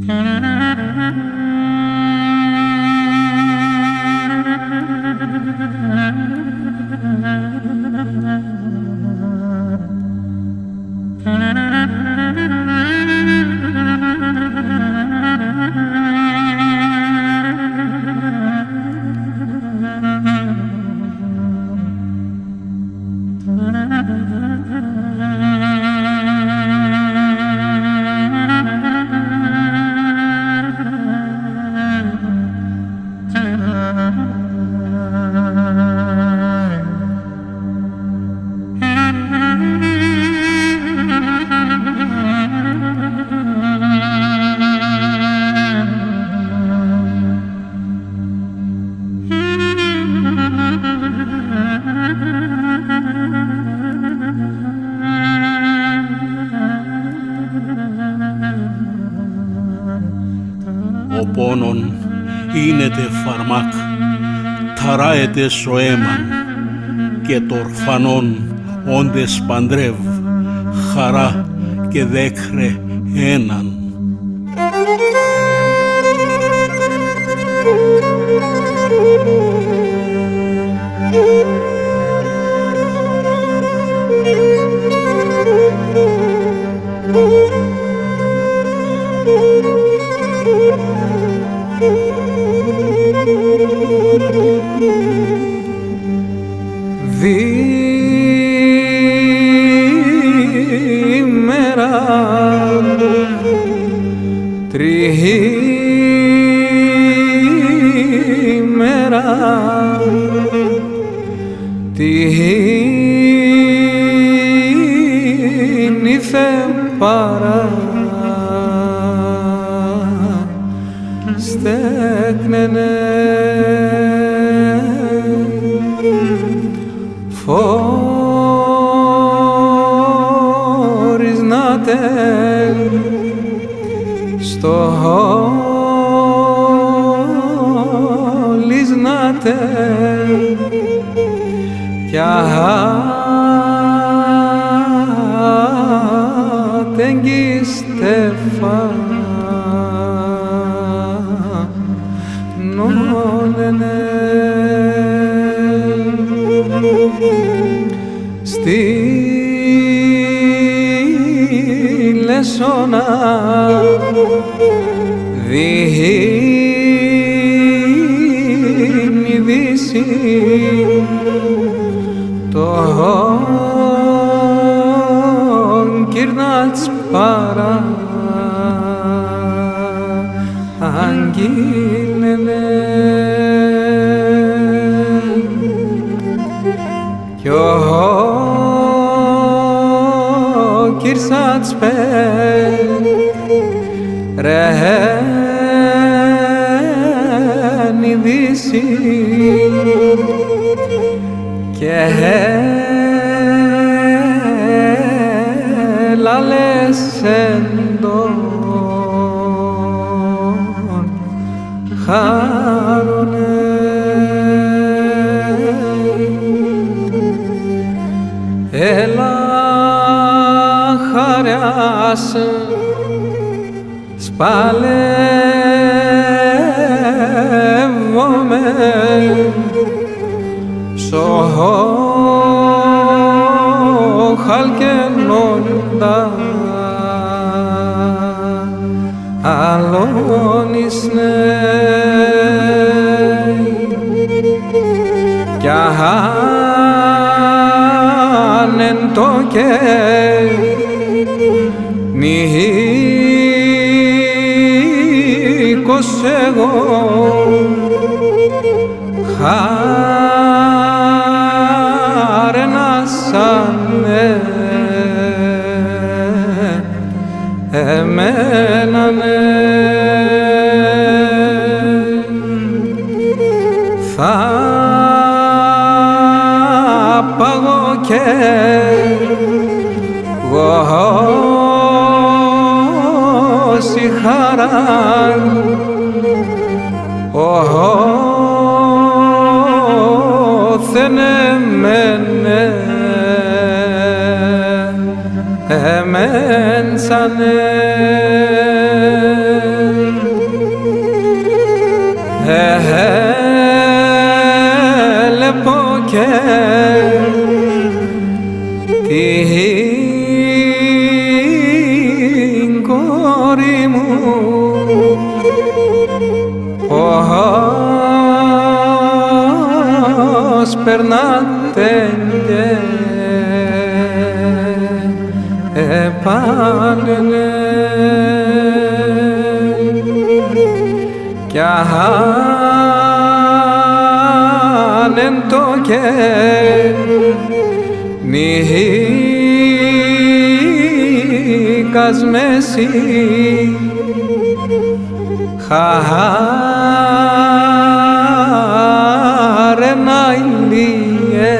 Ο πόνον είνεται φαρμάκ, ταράεται σοέμαν και το ορφανόν όντες παντρεύει, χαρά και δέκρε έναν. Διήμερα τριήμερα την ήθε παρά στέκνενε φορισνάτε στο λυσνάτε κι άτεγγιστε φανώνενε στη λεσόνα δίνει δύση τον κυρνάτς παρά αγγίλενε κι ο κυρσάτς ρένει δύση και λαλέσεν τον χάρονε έλα χαριάς σπαλεύομαι χαλκενόντα αλώνισνε κι άνεν το και νίκος εγώ χάρενασανε εμένανε θα παγώ και γόση χαράν όθεν εμένε εμένσανε κόρη μου πως περνάτε και επάνενε κι άνεν το και νίκας μέση χαρένα ηλίε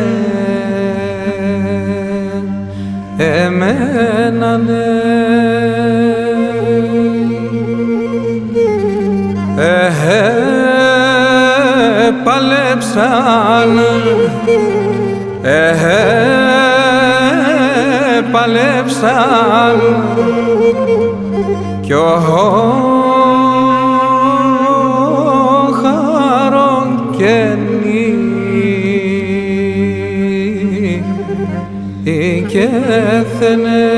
εμένανε παλέψαν παλέψαν κι ο χαρόν καινή και θενε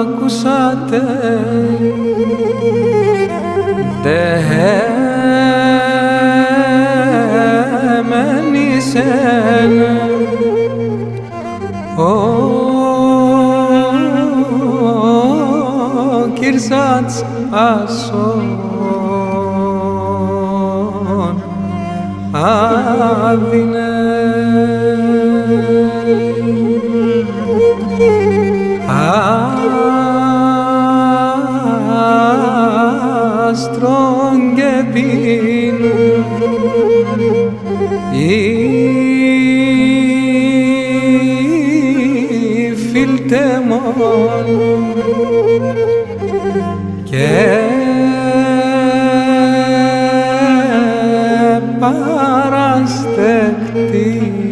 ακούσατε δεμένησεν ο Κυρσάτς ασόν άδεινε άστρον και πίν η φίλτε μόνο και παραστεκτή